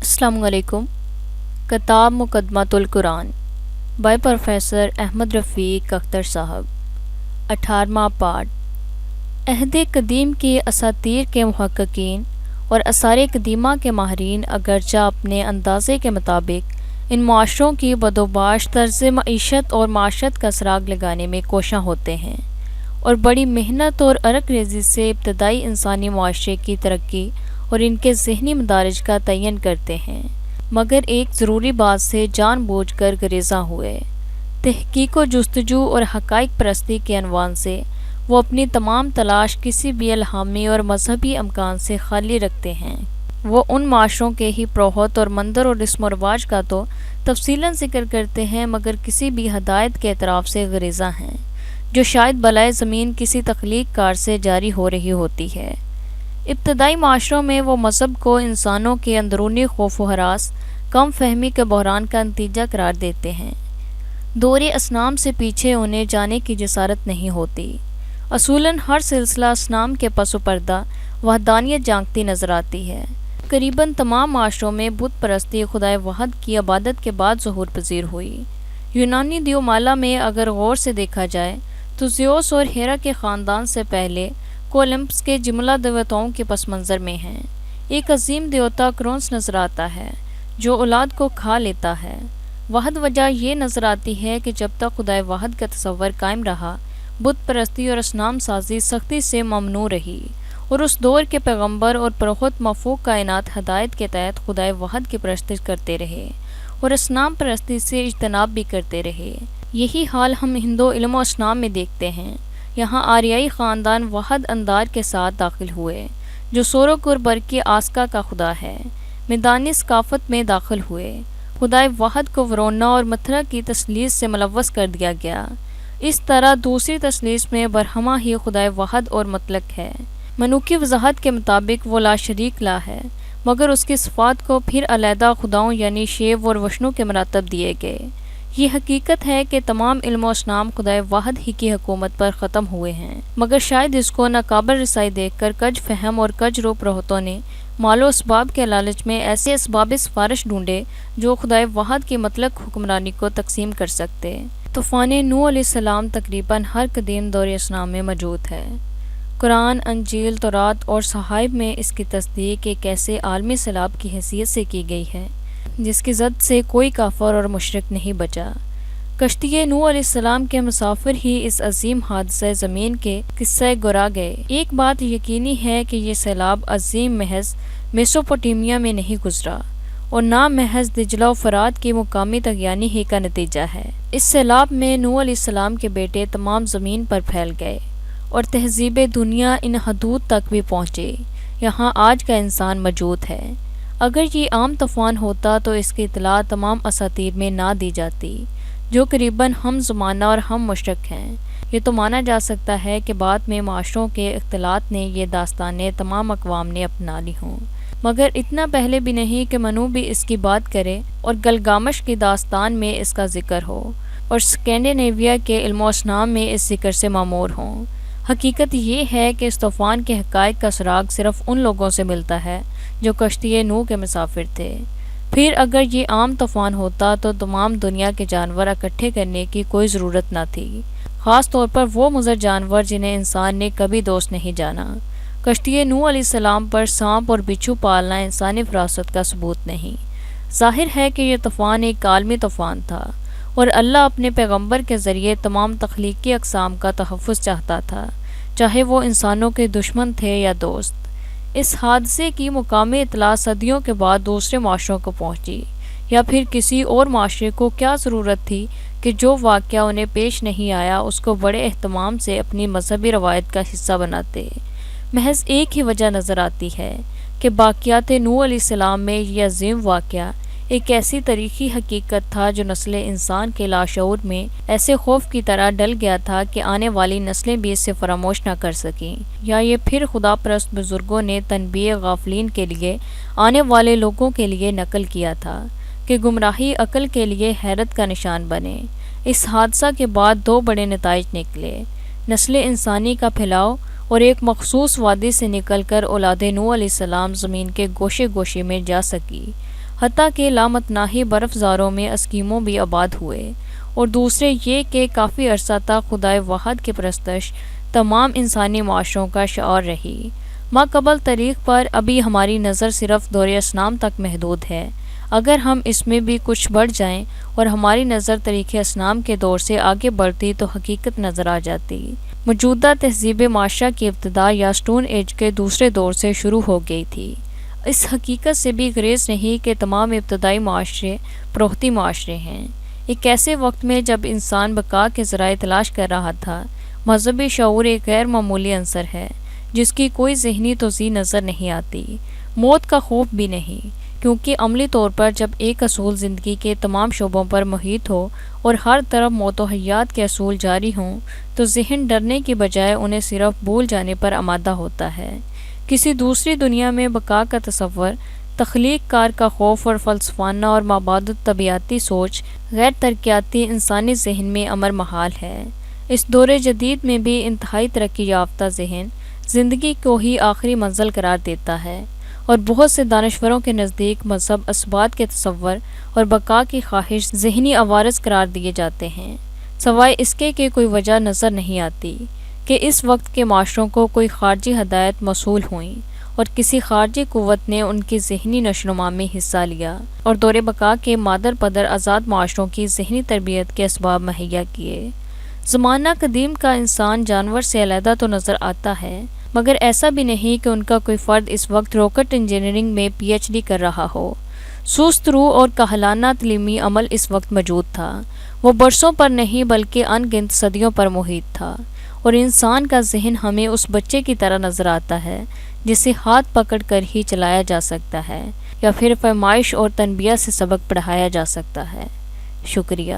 السلام علیکم۔ کتاب مقدمۃ القرآن بائی پروفیسر احمد رفیق اختر صاحب۔ 18واں پارٹ۔ عہد قدیم کی اساطیر کے محققین اور آثار قدیمہ کے ماہرین اگرچہ اپنے اندازے کے مطابق ان معاشروں کی بدوباش طرز معیشت اور معاشرت کا سراغ لگانے میں کوشاں ہوتے ہیں اور بڑی محنت اور عرق ریزی سے ابتدائی انسانی معاشرے کی ترقی اور ان کے ذہنی مدارج کا تعین کرتے ہیں، مگر ایک ضروری بات سے جان بوجھ کر گریزاں ہوئے۔ تحقیق و جستجو اور حقائق پرستی کے عنوان سے وہ اپنی تمام تلاش کسی بھی الہامی اور مذہبی امکان سے خالی رکھتے ہیں۔ وہ ان معاشروں کے ہی پروہت اور منظر اور رسم و رواج کا تو تفصیلاً ذکر کرتے ہیں، مگر کسی بھی ہدایت کے اعتراف سے گریزاں ہیں، جو شاید بالائے زمین کسی تخلیق کار سے جاری ہو رہی ہوتی ہے۔ ابتدائی معاشروں میں وہ مذہب کو انسانوں کے اندرونی خوف و ہراس، کم فہمی کے بحران کا نتیجہ قرار دیتے ہیں۔ دور اصنام سے پیچھے انہیں جانے کی جسارت نہیں ہوتی۔ اصولاً ہر سلسلہ اصنام کے پس و پردہ وحدانیت جانکتی نظر آتی ہے۔ قریباً تمام معاشروں میں بت پرستی خدائے واحد کی عبادت کے بعد ظہور پذیر ہوئی۔ یونانی دیومالا میں اگر غور سے دیکھا جائے تو زیوس اور ہیرا کے خاندان سے پہلے اولمپس کے جملہ دیوتاؤں کے پس منظر میں ہیں۔ ایک عظیم دیوتا کرونس نظر آتا ہے جو اولاد کو کھا لیتا ہے۔ واحد وجہ یہ نظر آتی ہے کہ جب تک خدائے واحد کا تصور قائم رہا، بت پرستی اور اصنام سازی سختی سے ممنوع رہی، اور اس دور کے پیغمبر اور پرخت مفوق کائنات ہدایت کے تحت خدائے واحد کی پرستش کرتے رہے اور اصنام پرستی سے اجتناب بھی کرتے رہے۔ یہی حال ہم ہندو علم و اصنام میں دیکھتے ہیں۔ یہاں آریائی خاندان واحد اندار کے ساتھ داخل ہوئے جو سوروکر برقی آسکا کا خدا ہے۔ میدانی ثقافت میں داخل ہوئے۔ خدائے واحد کو ورونا اور متھرا کی تثلیث سے ملوث کر دیا گیا۔ اس طرح دوسری تثلیث میں برہما ہی خدائے واحد اور مطلق ہے۔ منو کی وضاحت کے مطابق وہ لا شریک لا ہے، مگر اس کی صفات کو پھر علیحدہ خداؤں یعنی شیو اور وشنو کے مراتب دیے گئے۔ یہ حقیقت ہے کہ تمام علم و اصنام خدائے واحد ہی کی حکومت پر ختم ہوئے ہیں، مگر شاید اس کو ناقابل رسائی دیکھ کر کج فہم اور کج رو پروہتوں نے مال و اسباب کے لالچ میں ایسے اسباب سفارش ڈھونڈے جو خدائے واحد کی مطلق حکمرانی کو تقسیم کر سکتے۔ طوفان نوح علیہ السلام تقریباً ہر قدیم دور اسلام میں موجود ہے۔ قرآن، انجیل، تورات اور صحائف میں اس کی تصدیق ایک ایسے عالمی سیلاب کی حیثیت سے کی گئی ہے جس کی زد سے کوئی کافر اور مشرک نہیں بچا۔ کشتی نوح علیہ السلام کے مسافر ہی اس عظیم حادثہ زمین کے قصہ گرا گئے۔ ایک بات یقینی ہے کہ یہ سیلاب عظیم محض میسوپوٹیمیا میں نہیں گزرا اور نہ محض دجلہ و فرات کی مقامی طغیانی ہی کا نتیجہ ہے۔ اس سیلاب میں نوح علیہ السلام کے بیٹے تمام زمین پر پھیل گئے اور تہذیب دنیا ان حدود تک بھی پہنچے یہاں آج کا انسان موجود ہے۔ اگر یہ عام طوفان ہوتا تو اس کی اطلاع تمام اساطیر میں نہ دی جاتی جو قریباً ہم زمانہ اور ہم مشرق ہیں۔ یہ تو مانا جا سکتا ہے کہ بعد میں معاشروں کے اختلاط نے یہ داستانیں تمام اقوام نے اپنا لی ہوں، مگر اتنا پہلے بھی نہیں کہ منو بھی اس کی بات کرے اور گلگامش کی داستان میں اس کا ذکر ہو اور اسکینڈینیویا کے علم و اصنام میں اس ذکر سے معمور ہوں۔ حقیقت یہ ہے کہ اس طوفان کے حقائق کا سراغ صرف ان لوگوں سے ملتا ہے جو کشتی نوح کے مسافر تھے۔ پھر اگر یہ عام طوفان ہوتا تو تمام دنیا کے جانور اکٹھے کرنے کی کوئی ضرورت نہ تھی، خاص طور پر وہ مضر جانور جنہیں انسان نے کبھی دوست نہیں جانا۔ کشتی نوح علیہ السلام پر سانپ اور بچھو پالنا انسانی فراست کا ثبوت نہیں۔ ظاہر ہے کہ یہ طوفان ایک عالمی طوفان تھا اور اللہ اپنے پیغمبر کے ذریعے تمام تخلیقی اقسام کا تحفظ چاہتا تھا، چاہے وہ انسانوں کے دشمن تھے یا دوست۔ اس حادثے کی مقامی اطلاع صدیوں کے بعد دوسرے معاشروں کو پہنچی، یا پھر کسی اور معاشرے کو کیا ضرورت تھی کہ جو واقعہ انہیں پیش نہیں آیا اس کو بڑے اہتمام سے اپنی مذہبی روایت کا حصہ بناتے۔ محض ایک ہی وجہ نظر آتی ہے کہ باقیات نوح علیہ السلام میں یہ عظیم واقعہ ایک ایسی تاریخی حقیقت تھا جو نسل انسان کے لاشعور میں ایسے خوف کی طرح ڈل گیا تھا کہ آنے والی نسلیں بھی اسے فراموش نہ کر سکیں، یا یہ پھر خدا پرست بزرگوں نے تنبیہ غافلین کے لیے آنے والے لوگوں کے لیے نقل کیا تھا کہ گمراہی عقل کے لیے حیرت کا نشان بنے۔ اس حادثہ کے بعد دو بڑے نتائج نکلے: نسل انسانی کا پھیلاؤ اور ایک مخصوص وادی سے نکل کر اولاد نوح علیہ السلام زمین کے گوشے گوشے میں جا سکی۔ حتیٰ کہ لامتناہی برف زاروں میں اسکیمو بھی آباد ہوئے، اور دوسرے یہ کہ کافی عرصہ تک خدائے واحد کی پرستش تمام انسانی معاشروں کا شعار رہی۔ ماقبل تاریخ پر ابھی ہماری نظر صرف دور اصنام تک محدود ہے۔ اگر ہم اس میں بھی کچھ بڑھ جائیں اور ہماری نظر تاریخ اصنام کے دور سے آگے بڑھتی تو حقیقت نظر آ جاتی۔ موجودہ تہذیب معاشرہ کی ابتدا یا اسٹون ایج کے دوسرے دور سے شروع ہو گئی تھی۔ اس حقیقت سے بھی گریز نہیں کہ تمام ابتدائی معاشرے پروختی معاشرے ہیں۔ ایک ایسے وقت میں جب انسان بقا کے ذرائع تلاش کر رہا تھا، مذہبی شعور ایک غیر معمولی عنصر ہے جس کی کوئی ذہنی توضیح نظر نہیں آتی۔ موت کا خوف بھی نہیں، کیونکہ عملی طور پر جب ایک اصول زندگی کے تمام شعبوں پر محیط ہو اور ہر طرف موت و حیات کے اصول جاری ہوں تو ذہن ڈرنے کی بجائے انہیں صرف بھول جانے پر آمادہ ہوتا ہے۔ کسی دوسری دنیا میں بقا کا تصور، تخلیق کار کا خوف اور فلسفانہ اور مابعد طبیعتی سوچ غیر ترقیاتی انسانی ذہن میں امر محال ہے۔ اس دور جدید میں بھی انتہائی ترقی یافتہ ذہن زندگی کو ہی آخری منزل قرار دیتا ہے، اور بہت سے دانشوروں کے نزدیک مذہب اثبات کے تصور اور بقا کی خواہش ذہنی عوارض قرار دیے جاتے ہیں، سوائے اس کے کہ کوئی وجہ نظر نہیں آتی کہ اس وقت کے معاشروں کو کوئی خارجی ہدایت موصول ہوئیں اور کسی خارجی قوت نے ان کی ذہنی نشوونما میں حصہ لیا اور دور بقا کے مادر پدر آزاد معاشروں کی ذہنی تربیت کے اسباب مہیا کیے۔ زمانہ قدیم کا انسان جانور سے علیحدہ تو نظر آتا ہے، مگر ایسا بھی نہیں کہ ان کا کوئی فرد اس وقت راکٹ انجینئرنگ میں پی ایچ ڈی کر رہا ہو۔ سست روح اور کاہلانہ تعلیمی عمل اس وقت موجود تھا۔ وہ برسوں پر نہیں بلکہ ان گنت صدیوں پر محیط تھا، اور انسان کا ذہن ہمیں اس بچے کی طرح نظر آتا ہے جسے ہاتھ پکڑ کر ہی چلایا جا سکتا ہے یا پھر فرمائش اور تنبیہ سے سبق پڑھایا جا سکتا ہے۔ شکریہ۔